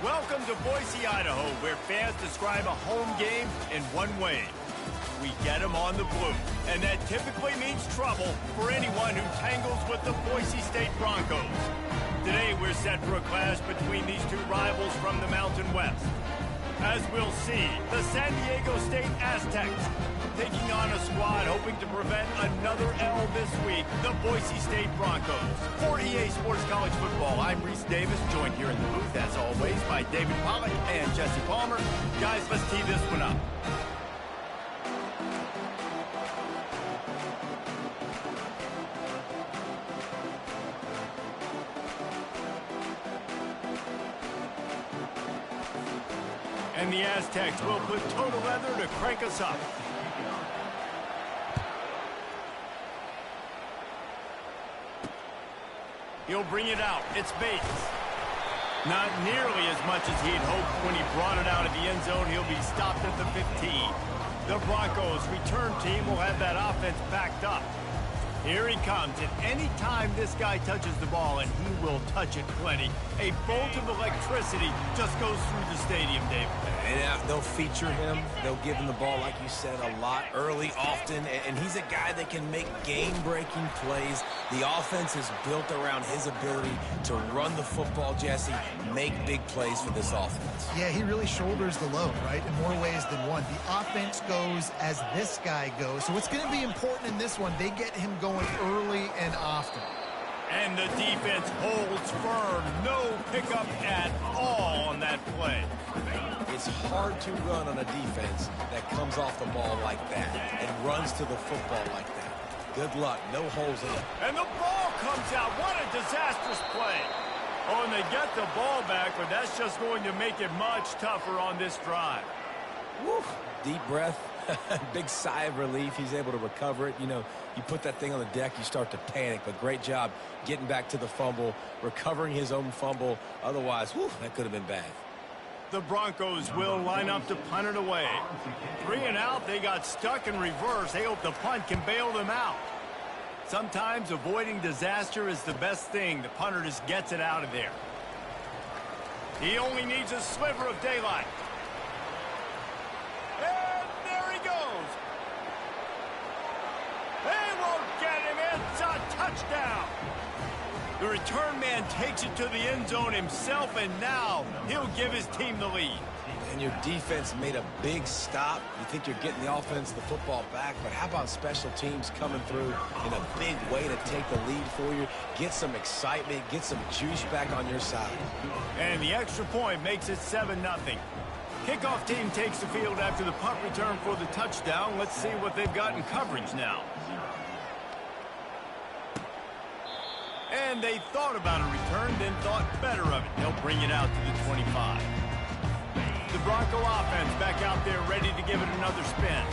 Welcome to Boise, Idaho, where fans describe a home game in one way. We get them on the blue, and that typically means trouble for anyone who tangles with the Boise State Broncos. Today, we're set for a clash between these two rivals from the Mountain West. As we'll see, the San Diego State Aztecs taking on a squad hoping to prevent another L this week, the Boise State Broncos. For EA Sports College Football, I'm Reese Davis, joined here in the booth, as always, by David Pollack and Jesse Palmer. Guys, let's tee this one up. And the Aztecs will put total leather to crank us up. He'll bring it out. It's Bates. Not nearly as much as he'd hoped when he brought it out of the end zone. He'll be stopped at the 15. The Broncos' return team will have that offense backed up. Here he comes, and any time this guy touches the ball, and he will touch it plenty, a bolt of electricity just goes through the stadium, Dave. And they'll feature him. They'll give him the ball, like you said, a lot, early, often, and he's a guy that can make game-breaking plays. The offense is built around his ability to run the football, Jesse, make big plays for this offense. Yeah, he really shoulders the load, right, in more ways than one. The offense goes as this guy goes, so it's going to be important in this one. They get him going early and often. And the defense holds firm. No pickup at all on that play. It's hard to run on a defense that comes off the ball like that and runs to the football like that. Good luck. No holes in it. And the ball comes out. What a disastrous play. Oh, and they get the ball back, but that's just going to make it much tougher on this drive. Woo. Deep breath. Big sigh of relief. He's able to recover it. You know, you put that thing on the deck, you start to panic. But great job getting back to the fumble, recovering his own fumble. Otherwise, whew, that could have been bad. The Broncos will line up to punt it away. 3 and out, they got stuck in reverse. They hope the punt can bail them out. Sometimes avoiding disaster is the best thing. The punter just gets it out of there. He only needs a sliver of daylight. And there he goes. They won't get him. It's a touchdown. The return man takes it to the end zone himself, and now he'll give his team the lead. And your defense made a big stop. You think you're getting the offense the football back, but how about special teams coming through in a big way to take the lead for you? Get some excitement, get some juice back on your side. And the extra point makes it 7-0. Kickoff team takes the field after the punt return for the touchdown. Let's see what they've got in coverage now. And they thought about a return, then thought better of it. They'll bring it out to the 25. The Bronco offense back out there ready to give it another spin.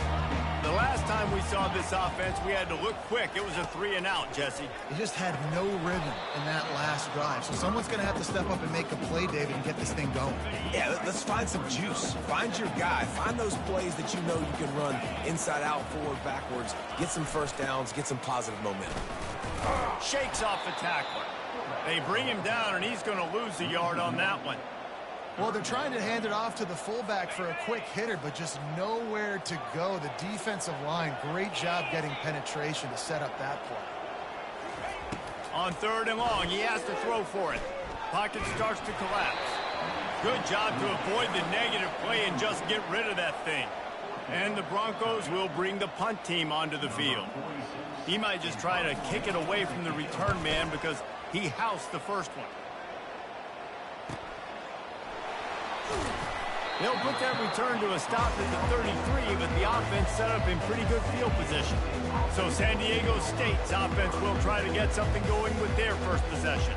The last time we saw this offense, we had to look quick. It was a 3 and out, Jesse. He just had no rhythm in that last drive. So someone's going to have to step up and make a play, David, and get this thing going. Yeah, let's find some juice. Find your guy. Find those plays that you know you can run inside out, forward, backwards. Get some first downs. Get some positive momentum. Shakes off the tackler. They bring him down, and he's going to lose a yard on that one. Well, they're trying to hand it off to the fullback for a quick hitter, but just nowhere to go. The defensive line, great job getting penetration to set up that play. On 3rd and long, he has to throw for it. Pocket starts to collapse. Good job to avoid the negative play and just get rid of that thing. And the Broncos will bring the punt team onto the field. He might just try to kick it away from the return man because he housed the first one. They'll put that return to a stop at the 33, but the offense set up in pretty good field position. So San Diego State's offense will try to get something going with their first possession.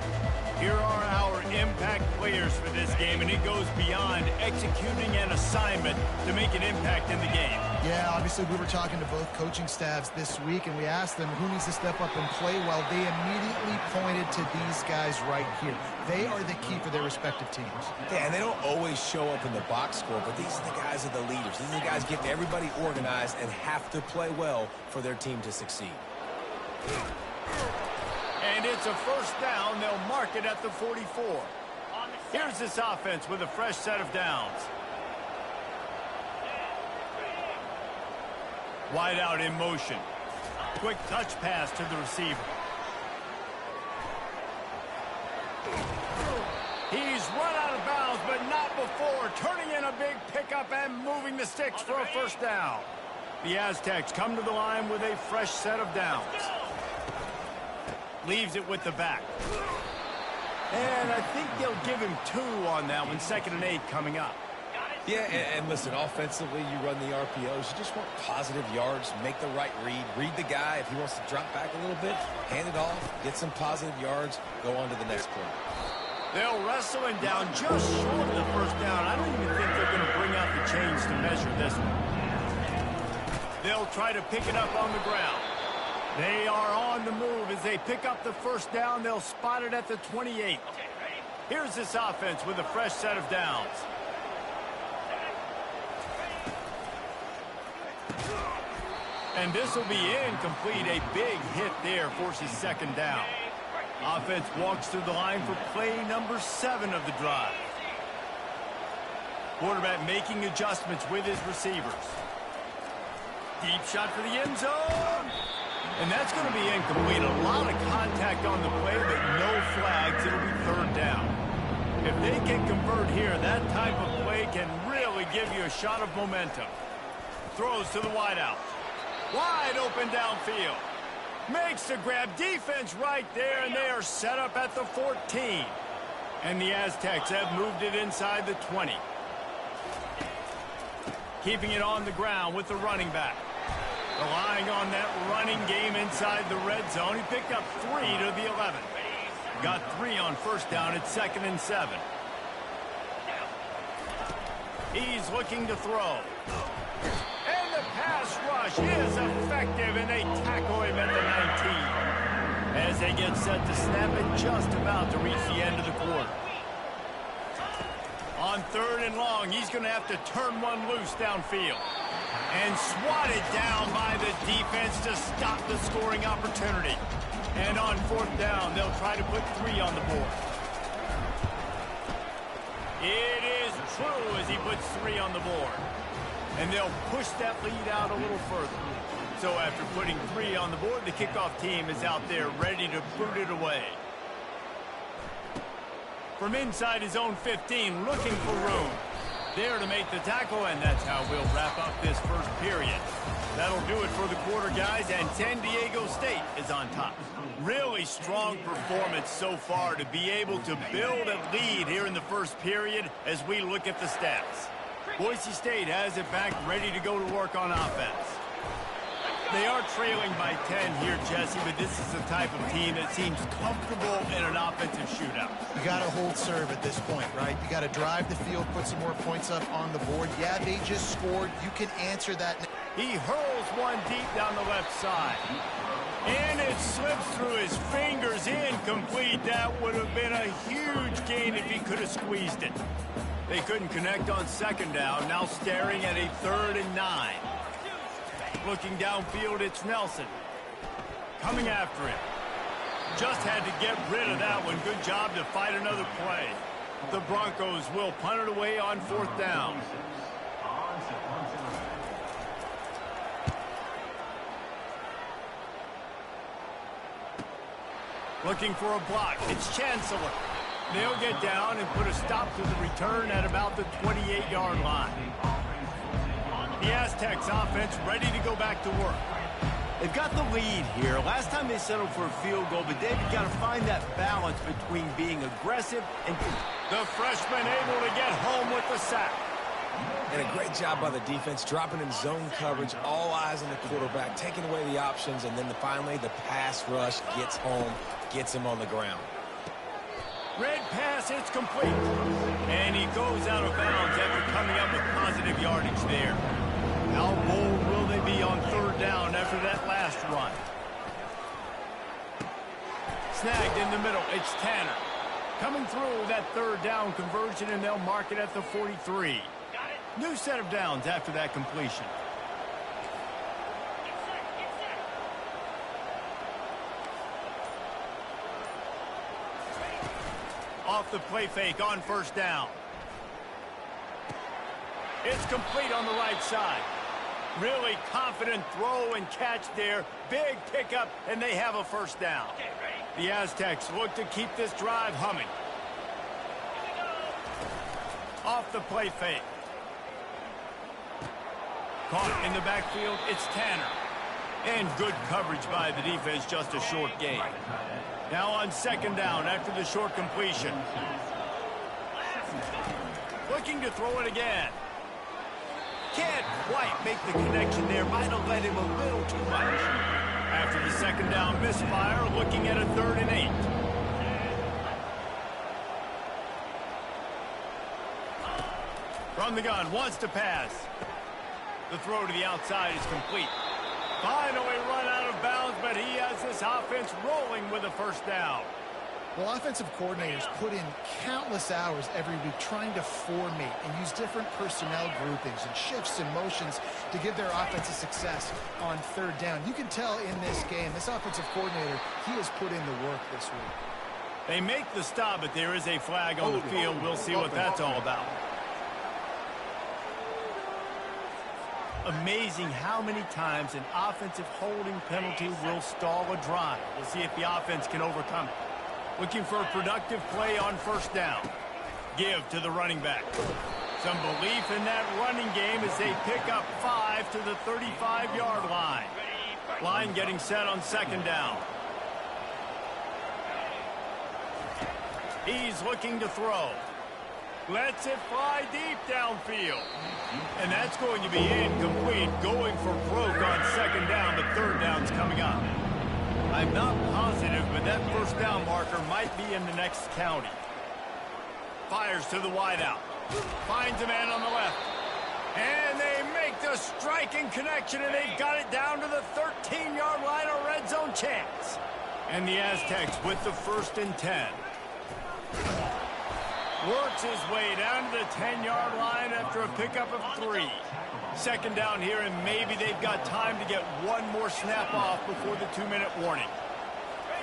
Here are our impact players for this game, and it goes beyond executing an assignment to make an impact in the game. Yeah, obviously we were talking to both coaching staffs this week, and we asked them who needs to step up and play well. They immediately pointed to these guys right here. They are the key for their respective teams. Yeah, and they don't always show up in the box score, but these are the guys that are the leaders. These are the guys getting everybody organized and have to play well for their team to succeed. And it's a first down. They'll mark it at the 44. On the Here's this offense with a fresh set of downs. Wide out in motion. Quick touch pass to the receiver. He's run out of bounds, but not before turning in a big pickup and moving the sticks for a first down. The Aztecs come to the line with a fresh set of downs. Leaves it with the back. And I think they'll give him 2 on that one. 2nd and 8 coming up. Yeah, and listen, offensively, you run the RPOs. You just want positive yards, make the right read the guy. If he wants to drop back a little bit, hand it off, get some positive yards, go on to the next play. They'll wrestle him down just short of the first down. I don't even think they're going to bring out the chains to measure this one. They'll try to pick it up on the ground. They are on the move as they pick up the first down. They'll spot it at the 28. Here's this offense with a fresh set of downs. And this will be incomplete. A big hit there forces 2nd down. Offense walks through the line for play number 7 of the drive. Quarterback making adjustments with his receivers. Deep shot for the end zone. And that's going to be incomplete. A lot of contact on the play, but no flags. It'll be 3rd down. If they can convert here, that type of play can really give you a shot of momentum. Throws to the wideout. Wide open downfield. Makes the grab. Defense right there, and they are set up at the 14. And the Aztecs have moved it inside the 20. Keeping it on the ground with the running back. Relying on that running game inside the red zone. He picked up 3 to the 11. Got 3 on first down at 2nd and 7. He's looking to throw. And the pass rush is effective, and they tackle him at the 19. As they get set to snap it, just about to reach the end of the quarter. On 3rd and long, he's going to have to turn one loose downfield. And swatted down by the defense to stop the scoring opportunity. And on 4th down, they'll try to put 3 on the board. It is true as he puts 3 on the board. And they'll push that lead out a little further. So after putting 3 on the board, the kickoff team is out there ready to boot it away. From inside his own 15, looking for room. There to make the tackle, and that's how we'll wrap up this first period. That'll do it for the quarter, guys, and San Diego State is on top. Really strong performance so far to be able to build a lead here in the first period as we look at the stats. Boise State has it back, ready to go to work on offense. They are trailing by 10 here, Jesse, but this is the type of team that seems comfortable in an offensive shootout. You got to hold serve at this point, right? You got to drive the field, put some more points up on the board. Yeah, they just scored. You can answer that. He hurls one deep down the left side. And it slips through his fingers, incomplete. That would have been a huge gain if he could have squeezed it. They couldn't connect on 2nd down, now staring at a 3rd and 9. Looking downfield, it's Nelson. Coming after him. Just had to get rid of that one. Good job to fight another play. The Broncos will punt it away on 4th down. Looking for a block. It's Chancellor. They'll get down and put a stop to the return at about the 28-yard line. The Aztecs offense ready to go back to work. They've got the lead here. Last time they settled for a field goal, but they've got to find that balance between being aggressive and... The freshman able to get home with the sack. And a great job by the defense, dropping in zone coverage, all eyes on the quarterback, taking away the options, and then finally the pass rush gets home, gets him on the ground. Red pass, it's complete. And he goes out of bounds after coming up with positive yardage there. How bold will they be on 3rd down after that last run? Snagged in the middle, it's Tanner. Coming through that 3rd down conversion, and they'll mark it at the 43. New set of downs after that completion. off the play fake on first down. It's complete on the right side. Really confident throw and catch there. Big pickup, and they have a first down. The Aztecs look to keep this drive humming. Off the play fake. Caught in the backfield, it's Tanner. And good coverage by the defense, just a short gain. Now on second down after the short completion. Looking to throw it again. Can't quite make the connection there. Might have led him a little too much. After the second down misfire, looking at a 3rd and 8. From the gun, wants to pass. The throw to the outside is complete. Finally run out of bounds, but he has this offense rolling with a first down. Well, offensive coordinators put in countless hours every week trying to formate and use different personnel groupings and shifts and motions to give their offensive success on 3rd down. You can tell in this game, this offensive coordinator, he has put in the work this week. They make the stop, but there is a flag on the field. We'll see what that's all about. Amazing how many times an offensive holding penalty will stall a drive. We'll see if the offense can overcome it. Looking for a productive play on first down. Give to the running back. Some belief in that running game as they pick up 5 to the 35-yard line. Line getting set on second down. He's looking to throw. Lets it fly deep downfield. And that's going to be incomplete. Going for broke on second down, but 3rd down's coming up. I'm not positive, but that first down marker might be in the next county. Fires to the wideout. Finds a man on the left. And they make the striking connection, and they've got it down to the 13-yard line, a red zone chance. And the Aztecs with the 1st and 10. Works his way down to the 10-yard line after a pickup of 3. Second down here, and maybe they've got time to get one more snap off before the 2-minute warning.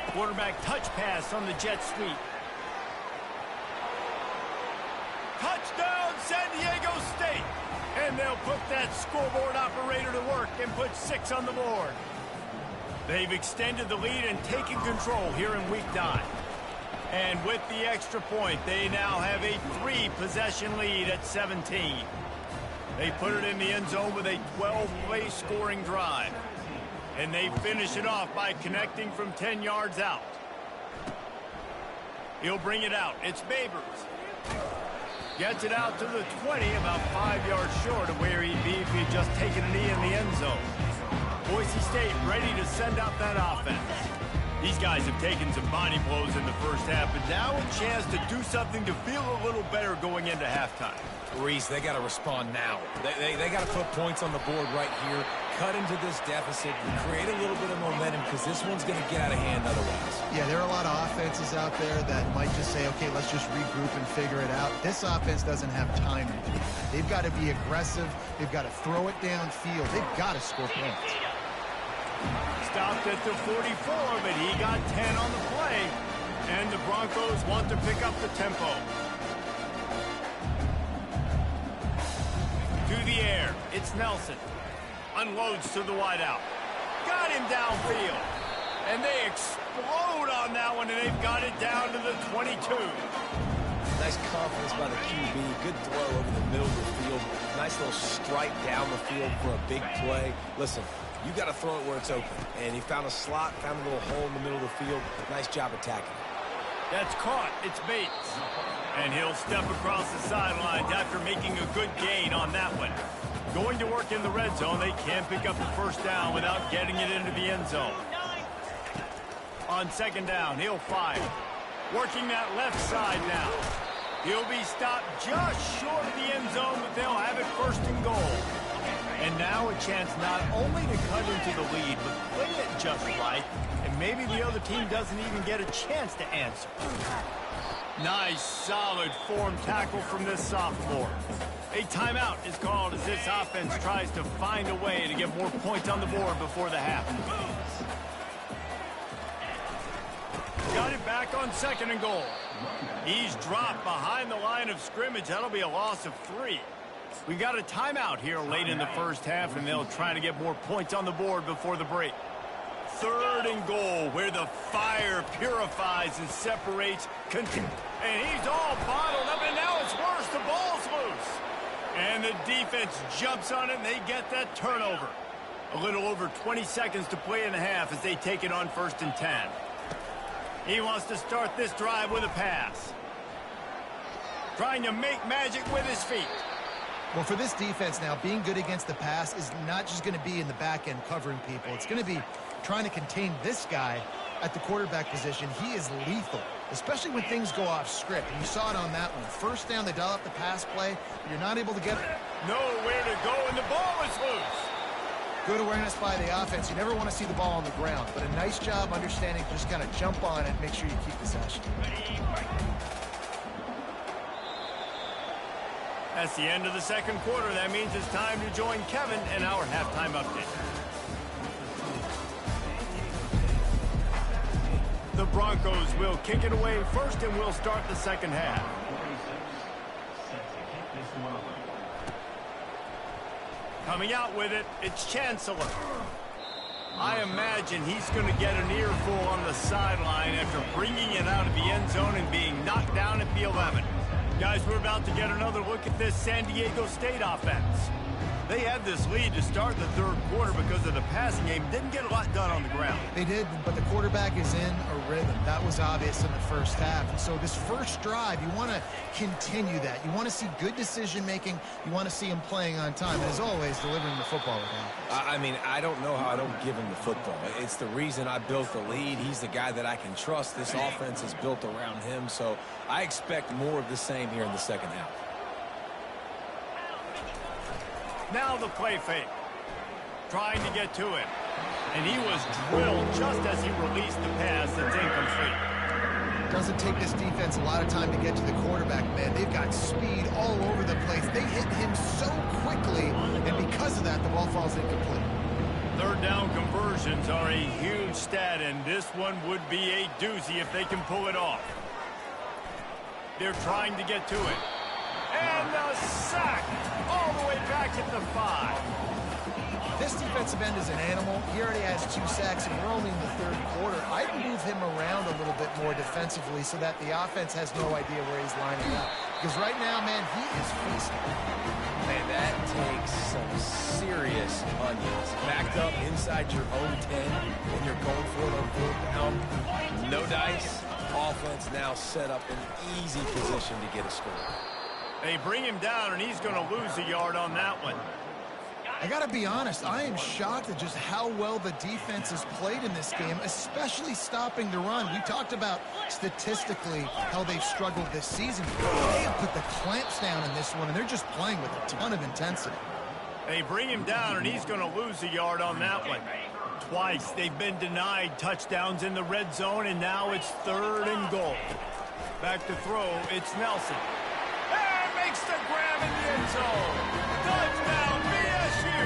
Quarterback touch pass on the jet sweep. Touchdown, San Diego State! And they'll put that scoreboard operator to work and put 6 on the board. They've extended the lead and taken control here in week 9. And with the extra point, they now have a 3-possession lead at 17. They put it in the end zone with a 12-play scoring drive. And they finish it off by connecting from 10 yards out. He'll bring it out. It's Babers. Gets it out to the 20, about 5 yards short of where he'd be if he'd just taken a knee in the end zone. Boise State ready to send out that offense. These guys have taken some body blows in the first half, but now a chance to do something to feel a little better going into halftime. Reese, they got to respond now. They got to put points on the board right here, cut into this deficit, create a little bit of momentum, because this one's going to get out of hand otherwise. Yeah, there are a lot of offenses out there that might just say, okay, let's just regroup and figure it out. This offense doesn't have time to do that. They've got to be aggressive. They've got to throw it downfield. They've got to score points. Stopped at the 44, but he got 10 on the play. And the Broncos want to pick up the tempo. To the air, it's Nelson. Unloads to the wideout. Got him downfield. And they explode on that one, and they've got it down to the 22. Nice confidence by the QB. Good throw over the middle of the field. Nice little strike down the field for a big play. Listen, you got to throw it where it's open. And he found a slot, found a little hole in the middle of the field. Nice job attacking it. That's caught. It's Bates. And he'll step across the sidelines after making a good gain on that one. Going to work in the red zone. They can't pick up the first down without getting it into the end zone. On second down, he'll fire. Working that left side now. He'll be stopped just short of the end zone, but they'll have it 1st and goal. And now a chance not only to cut into the lead, but play it just right, and maybe the other team doesn't even get a chance to answer. Nice, solid form tackle from this sophomore. A timeout is called as this offense tries to find a way to get more points on the board before the half. Got it back on 2nd and goal. He's dropped behind the line of scrimmage. That'll be a loss of 3. We got a timeout here late in the first half, and they'll try to get more points on the board before the break. 3rd and goal, where the fire purifies and separates. And he's all bottled up, and now it's worse. The ball's loose. And the defense jumps on it, and they get that turnover. A little over 20 seconds to play in the half as they take it on 1st and 10. He wants to start this drive with a pass. Trying to make magic with his feet. Well, for this defense now, being good against the pass is not just going to be in the back end covering people. It's going to be trying to contain this guy at the quarterback position. He is lethal, especially when things go off script. And you saw it on that one. 1st down, they dial up the pass play. You're not able to get it. Nowhere to go, and the ball is loose. Good awareness by the offense. You never want to see the ball on the ground, but a nice job understanding to just kind of jump on it and make sure you keep possession. That's the end of the 2nd quarter. That means it's time to join Kevin in our halftime update. The Broncos will kick it away first, and we'll start the 2nd half. Coming out with it, it's Chancellor. I imagine he's going to get an earful on the sideline after bringing it out of the end zone and being knocked down at the 11. Guys, we're about to get another look at this San Diego State offense. They had this lead to start the 3rd quarter because of the passing game. Didn't get a lot done on the ground. They did, but the quarterback is in a rhythm. That was obvious in the first half. And so this first drive, you want to continue that. You want to see good decision-making. You want to see him playing on time. And as always, delivering the football with him. I mean, I don't know how I don't give him the football. It's the reason I built the lead. He's the guy that I can trust. This offense is built around him. So I expect more of the same here in the 2nd half. Now the play fake. Trying to get to him. And he was drilled just as he released the pass that's incomplete. Doesn't take this defense a lot of time to get to the quarterback, man. They've got speed all over the place. They hit him so quickly, and because of that, the ball falls incomplete. 3rd down conversions are a huge stat, and this one would be a doozy if they can pull it off. They're trying to get to it. And a sack all the way back at the 5. This defensive end is an animal. He already has 2 sacks, and we're only in the 3rd quarter. I'd move him around a little bit more defensively so that the offense has no idea where he's lining up. Because right now, man, he is feasting. Man, that takes some serious onions. Backed up inside your own 10, and you're going for it on 4th down. No dice. Offense now set up an easy position to get a score. They bring him down, and he's going to lose a yard on that one. I got to be honest, I am shocked at just how well the defense has played in this game, especially stopping the run. We talked about statistically how they've struggled this season. They have put the clamps down in this one, and they're just playing with a ton of intensity. They bring him down, and he's going to lose a yard on that one. Twice they've been denied touchdowns in the red zone, and now it's 3rd and goal. Back to throw, it's Nelson. And makes the grab in the end zone. Touchdown, BSU!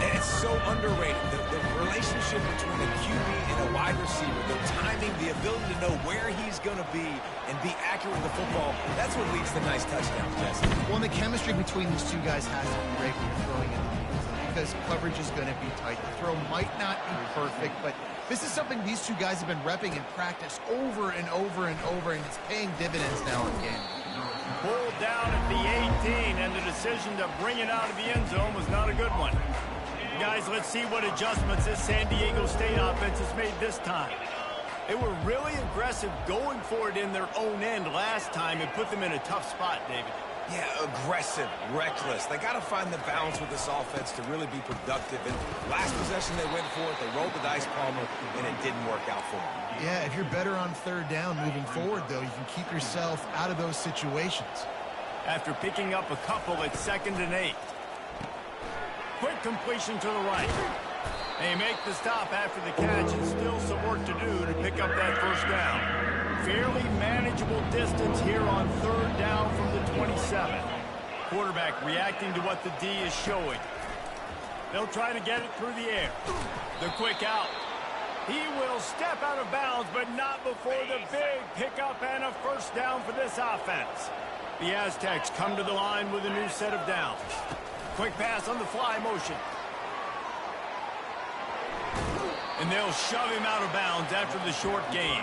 And it's so underrated. The relationship between a QB and a wide receiver, the timing, the ability to know where he's going to be and be accurate with the football, that's what leads to nice touchdowns, Jesse. Well, the chemistry between these 2 guys has to be great when you're throwing in the field because coverage is going to be tight. The throw might not be perfect, but this is something these 2 guys have been repping in practice over and over and over, and it's paying dividends now in game. Pulled down at the 18, and the decision to bring it out of the end zone was not a good one. Guys, let's see what adjustments this San Diego State offense has made this time. They were really aggressive going for it in their own end last time and put them in a tough spot, David. Yeah, aggressive, reckless. They got to find the balance with this offense to really be productive. And last possession they went for it, they rolled the dice, Palmer, and it didn't work out for them. Yeah, if you're better on 3rd down moving forward, though, you can keep yourself out of those situations. After picking up a couple at 2nd and 8. Quick completion to the right. They make the stop after the catch, and still some work to do to pick up that 1st down. Fairly manageable distance here on 3rd down from the 27. Quarterback reacting to what the D is showing. They'll try to get it through the air. The quick out. He will step out of bounds, but not before the big pickup and a first down for this offense. The Aztecs come to the line with a new set of downs. Quick pass on the fly motion. And they'll shove him out of bounds after the short gain.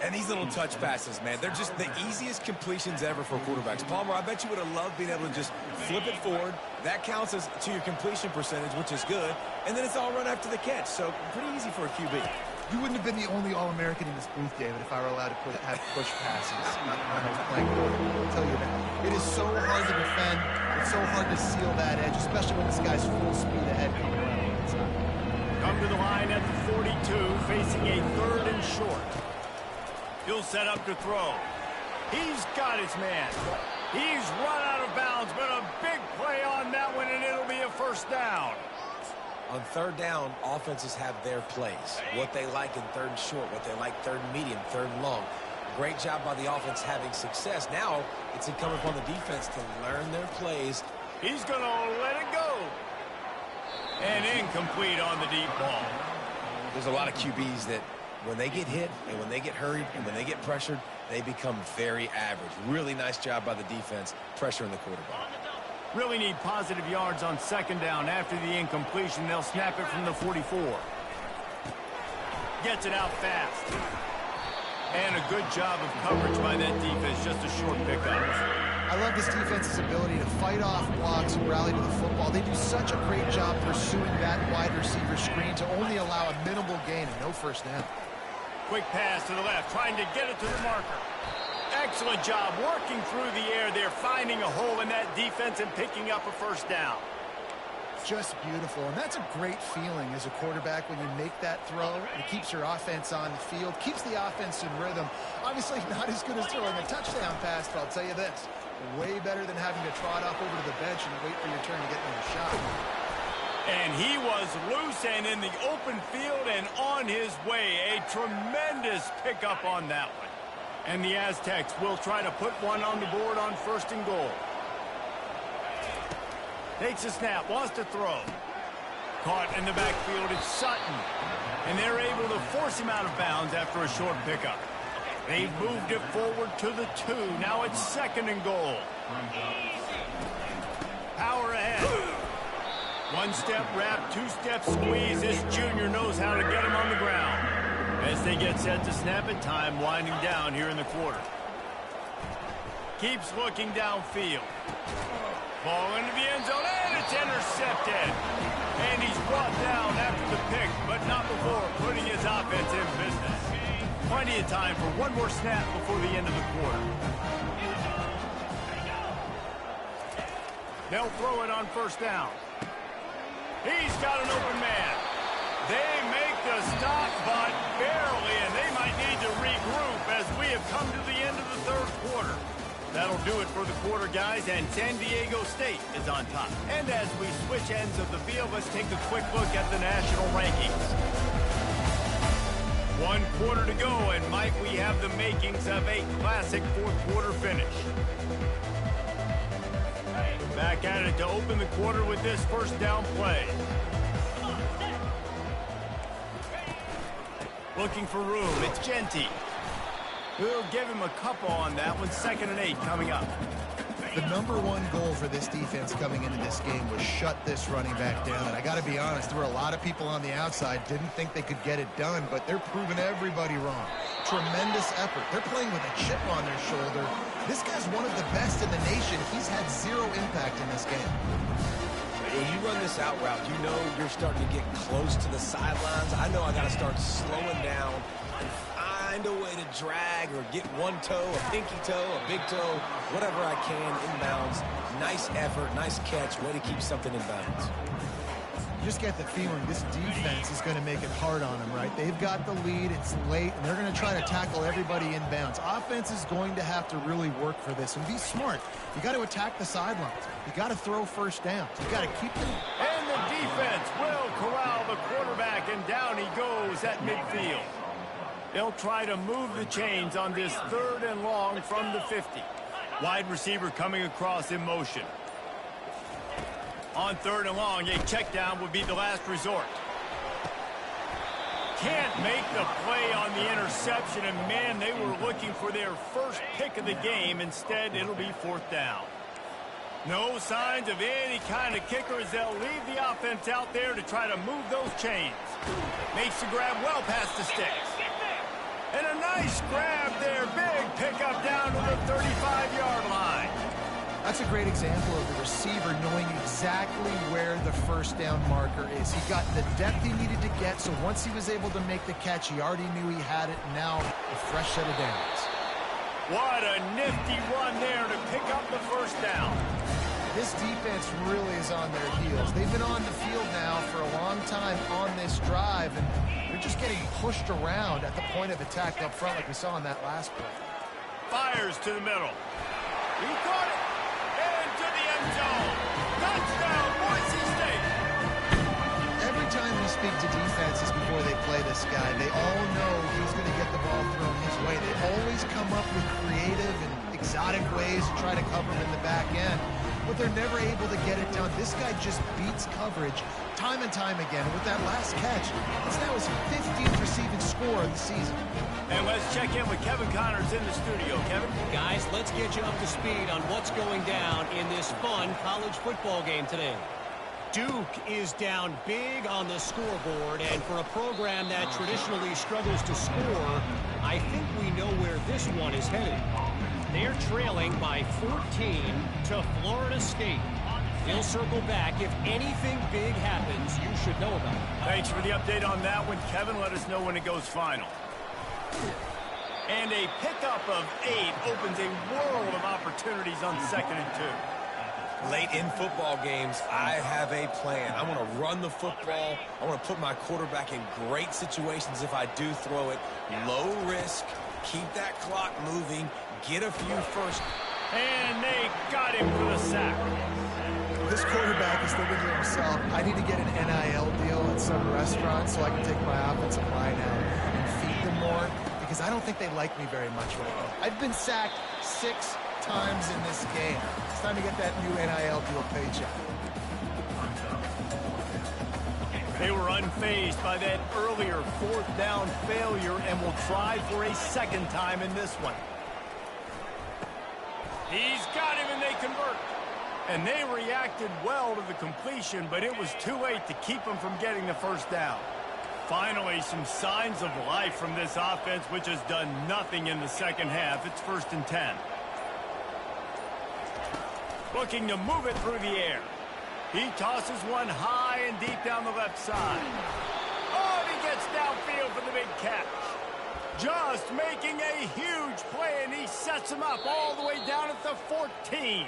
And these little touch passes, man, they're just the easiest completions ever for quarterbacks. Palmer, I bet you would have loved being able to just flip it forward. That counts as to your completion percentage, which is good. And then it's all run after the catch, so pretty easy for a QB. You wouldn't have been the only All-American in this booth, David, if I were allowed to have push passes when I was playing quarterback. I'll tell you that. It is so hard to defend. It's so hard to seal that edge, especially when this guy's full speed ahead coming around the inside. Come to the line at the 42, facing a 3rd and short. He'll set up to throw. He's got his man. He's run out of bounds, but a big play on that one, and it'll be a first down. On 3rd down, offenses have their plays. What they like in 3rd and short, what they like 3rd and medium, 3rd and long. Great job by the offense having success. Now it's incumbent upon the defense to learn their plays. He's going to let it go. And incomplete on the deep ball. There's a lot of QBs that when they get hit and when they get hurried and when they get pressured, they become very average. Really nice job by the defense pressuring the quarterback. Really need positive yards on 2nd down. After the incompletion, they'll snap it from the 44. Gets it out fast. And a good job of coverage by that defense. Just a short pickup. I love this defense's ability to fight off blocks and rally to the football. They do such a great job pursuing that wide receiver screen to only allow a minimal gain and no first down. Quick pass to the left, trying to get it to the marker. Excellent job working through the air there, finding a hole in that defense and picking up a first down. Just beautiful, and that's a great feeling as a quarterback when you make that throw. It keeps your offense on the field, keeps the offense in rhythm. Obviously not as good as throwing a touchdown pass, but I'll tell you this, way better than having to trot off over to the bench and wait for your turn to get another shot. And he was loose and in the open field and on his way. A tremendous pickup on that one. And the Aztecs will try to put one on the board on 1st and goal. Takes a snap, wants to throw. Caught in the backfield, it's Sutton. And they're able to force him out of bounds after a short pickup. They've moved it forward to the 2. Now it's 2nd and goal. Power ahead. 1-step wrap, 2-step squeeze. This junior knows how to get him on the ground. As they get set to snap it, time winding down here in the quarter. Keeps looking downfield. Ball into the end zone, and it's intercepted. And he's brought down after the pick, but not before putting his offense in business. Plenty of time for one more snap before the end of the quarter. They'll throw it on 1st down. He's got an open man. They make the stop, but barely, and they might need to regroup as we have come to the end of the 3rd quarter. That'll do it for the quarter, guys, and San Diego State is on top. And as we switch ends of the field, let's take a quick look at the national rankings. 1 quarter to go, and might we have the makings of a classic 4th quarter finish. Back at it to open the quarter with this 1st down play. Looking for room, it's Genty. We'll give him a couple on that one. 2nd and 8 coming up. The #1 goal for this defense coming into this game was shut this running back down. And I got to be honest, there were a lot of people on the outside didn't think they could get it done, but they're proving everybody wrong. Tremendous effort. They're playing with a chip on their shoulder. This guy's one of the best in the nation. He's had 0 impact in this game. When you run this out route, you know you're starting to get close to the sidelines. I know I got to start slowing down and find a way to drag or get one toe, a pinky toe, a big toe, whatever I can inbounds. Nice effort, nice catch, way to keep something in bounds. You just get the feeling this defense is going to make it hard on them, right? They've got the lead, it's late, and they're going to try to tackle everybody inbounds. Offense is going to have to really work for this and be smart. You got to attack the sidelines. You got to throw 1st downs. You got to keep them. And the defense will corral the quarterback, and down he goes at midfield. They'll try to move the chains on this 3rd and long from the 50. Wide receiver coming across in motion. On 3rd and long, a check down would be the last resort. Can't make the play on the interception, and man, they were looking for their first pick of the game. Instead, it'll be 4th down. No signs of any kind of kicker as they'll leave the offense out there to try to move those chains. Makes the grab well past the sticks. And a nice grab there. Big pickup down to the 35-yard line. That's a great example of the receiver knowing exactly where the first down marker is. He got the depth he needed to get, so once he was able to make the catch, he already knew he had it. Now, a fresh set of downs. What a nifty run there to pick up the first down. This defense really is on their heels. They've been on the field now for a long time on this drive, and they're just getting pushed around at the point of attack up front like we saw in that last play. Fires to the middle. He caught it. Into the end zone. Touchdown, Boise State. Every time we speak to defenses before they play this guy, they all know he's going to get the ball thrown his way. They always come up with creative and exotic ways to try to cover him in the back end, but they're never able to get it done. This guy just beats coverage time and time again. And with that last catch, it's now his 15th receiving score of the season. And let's check in with Kevin Connors in the studio. Kevin? Guys, let's get you up to speed on what's going down in this fun college football game today. Duke is down big on the scoreboard, and for a program that traditionally struggles to score, I think we know where this one is headed. They're trailing by 14 to Florida State. They'll circle back. If anything big happens, you should know about it. Thanks for the update on that one, Kevin. Let us know when it goes final. And a pickup of 8 opens a world of opportunities on 2nd and 2. Late in football games, I have a plan. I want to run the football. I want to put my quarterback in great situations if I do throw it. Low risk, keep that clock moving, get a few first. And they got him for the sack. This quarterback is thinking to himself, I need to get an NIL deal at some restaurant so I can take my offensive line out and feed them more, because I don't think they like me very much right now. I've been sacked 6 times in this game. It's time to get that new NIL deal paycheck. They were unfazed by that earlier 4th down failure and will try for a 2nd time in this one. He's got him and they convert. And they reacted well to the completion, but it was too late to keep them from getting the first down. Finally, some signs of life from this offense, which has done nothing in the second half. It's 1st and 10. Looking to move it through the air. He tosses one high and deep down the left side. Oh, and he gets downfield for the big catch. Just making a huge play, and he sets him up all the way down at the 14.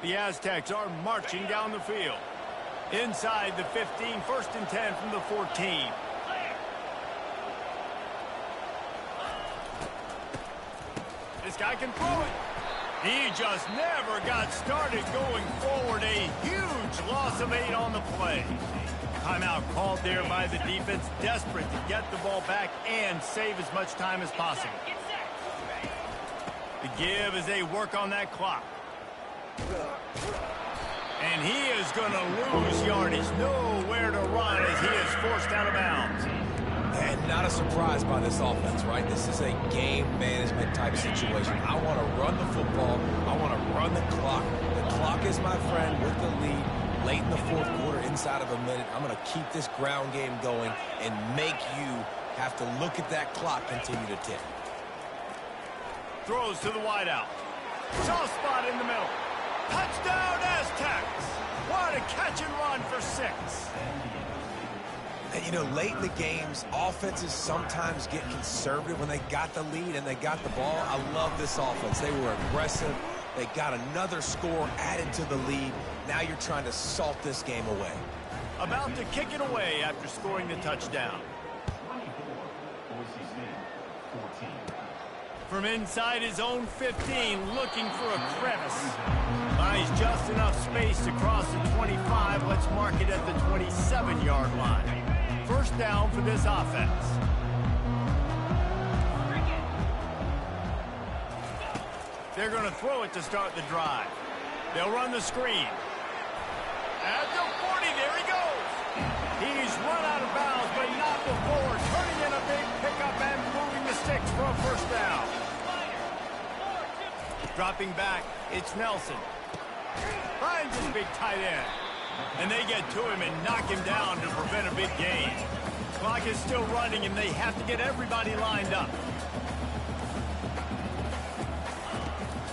The Aztecs are marching down the field. Inside the 15, 1st and 10 from the 14. This guy can throw it. He just never got started going forward. A huge loss of 8 on the play. Timeout called there by the defense, desperate to get the ball back and save as much time as possible. The give as they work on that clock. And he is going to lose yardage. Nowhere to run as he is forced out of bounds. And not a surprise by this offense, right? This is a game management type situation. I want to run the football. I want to run the clock. The clock is my friend with the lead. Late in the 4th quarter, inside of a minute, I'm going to keep this ground game going and make you have to look at that clock continue to tick. Throws to the wideout. Soft spot in the middle. Touchdown, Aztecs! What a catch and run for 6. And, you know, late in the games, offenses sometimes get conservative when they got the lead and they got the ball. I love this offense. They were aggressive. They got another score added to the lead. Now you're trying to salt this game away. About to kick it away after scoring the touchdown. From inside his own 15, looking for a crevice. Buys just enough space to cross the 25. Let's mark it at the 27-yard line. 1st down for this offense. They're going to throw it to start the drive. They'll run the screen. At the 40, there he goes. He's run out of bounds, but not before turning Dropping back, it's Nelson. Finds his big tight end. And they get to him and knock him down to prevent a big gain. Clock is still running, and they have to get everybody lined up.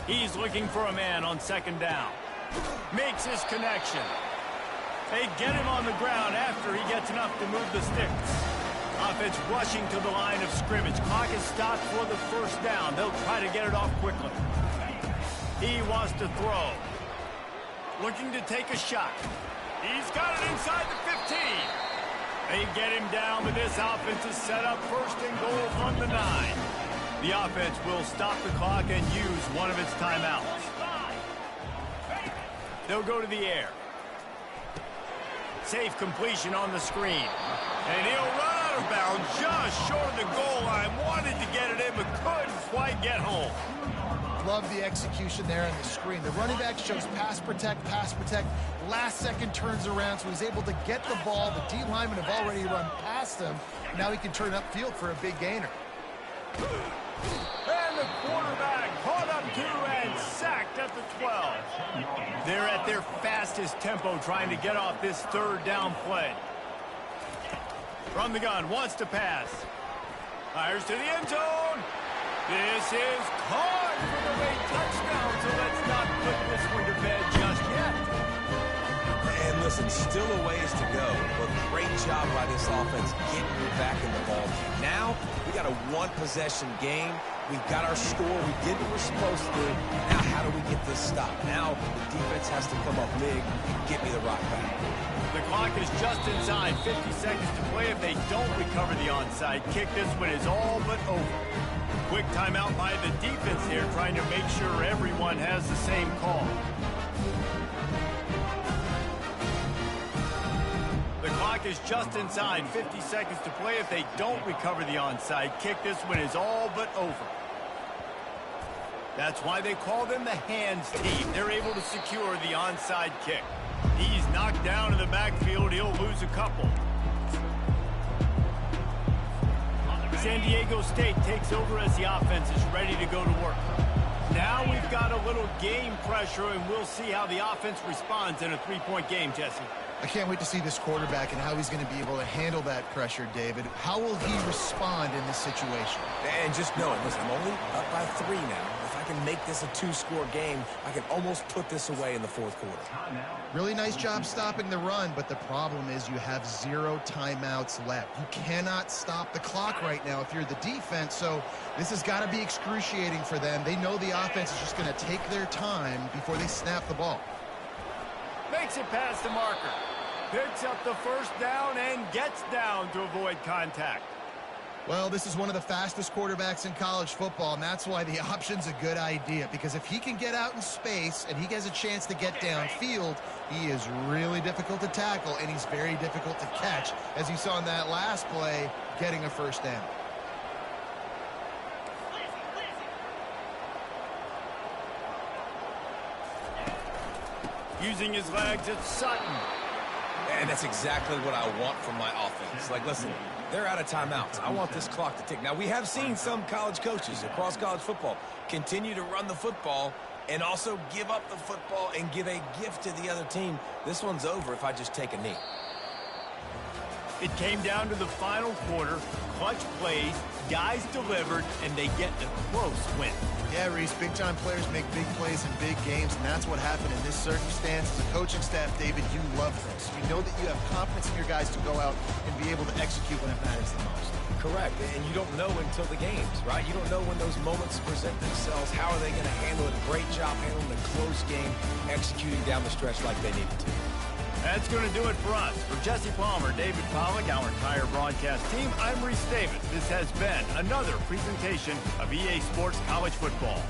He's looking for a man on second down. Makes his connection. They get him on the ground after he gets enough to move the sticks. Offense rushing to the line of scrimmage. Clock is stopped for the first down. They'll try to get it off quickly. He wants to throw. Looking to take a shot. He's got it inside the 15. They get him down, but this offense is set up first and goal from the 9. The offense will stop the clock and use one of its timeouts. They'll go to the air. Safe completion on the screen. And he'll run out of bounds just short of the goal line. Wanted to get it in, but couldn't quite get home. Love the execution there on the screen. The running back shows pass protect, pass protect. Last second turns around, so he's able to get the ball. The D linemen have already run past him. Now he can turn upfield for a big gainer. And the quarterback caught up to and sacked at the 12. They're at their fastest tempo trying to get off this third down play. From the gun, wants to pass. Fires to the end zone. This is caught for the late touchdown, so let's not put this one to bed just yet. And listen, still a ways to go, but great job by this offense getting you back in the ball game. Now, we got a one-possession game. We got our score. We did what we're supposed to do. Now, how do we get this stopped? Now, the defense has to come up big and get me the rock back. The clock is just inside 50 seconds to play. If they don't recover the onside kick, this one is all but over. Quick timeout by the defense here, trying to make sure everyone has the same call. The clock is just inside 50 seconds to play. If they don't recover the onside kick, this one is all but over. That's why they call them the hands team. They're able to secure the onside kick. He's knocked down in the backfield. He'll lose a couple. San Diego State takes over as the offense is ready to go to work. Now we've got a little game pressure, and we'll see how the offense responds in a three-point game, Jesse. I can't wait to see this quarterback and how he's going to be able to handle that pressure, David. How will he respond in this situation? And just know it. Listen, I'm only up by 3 now. If I can make this a 2-score game, I can almost put this away in the fourth quarter. Really nice job stopping the run, but the problem is you have 0 timeouts left. You cannot stop the clock right now if you're the defense, so this has got to be excruciating for them. They know the offense is just going to take their time before they snap the ball. Makes it past the marker. Picks up the first down and gets down to avoid contact. Well, this is one of the fastest quarterbacks in college football, and that's why the option's a good idea, because if he can get out in space and he has a chance to get downfield, he is really difficult to tackle, and he's very difficult to catch, as you saw in that last play, getting a first down. Using his legs, it's Sutton. And that's exactly what I want from my offense. Like, listen, they're out of timeouts. I want this clock to tick. Now, we have seen some college coaches across college football continue to run the football and also give up the football and give a gift to the other team. This one's over if I just take a knee. It came down to the final quarter. Clutch plays, guys delivered, and they get a close win. Yeah, Reese, big-time players make big plays in big games, and that's what happened in this circumstance. As a coaching staff, David, you love this. You know that you have confidence in your guys to go out and be able to execute when it matters the most. Correct, and you don't know until the games, right? You don't know when those moments present themselves. How are they going to handle it? Great job handling the close game, executing down the stretch like they needed to. That's going to do it for us. For Jesse Palmer, David Pollack, our entire broadcast team, I'm Reese Davis. This has been another presentation of EA Sports College Football.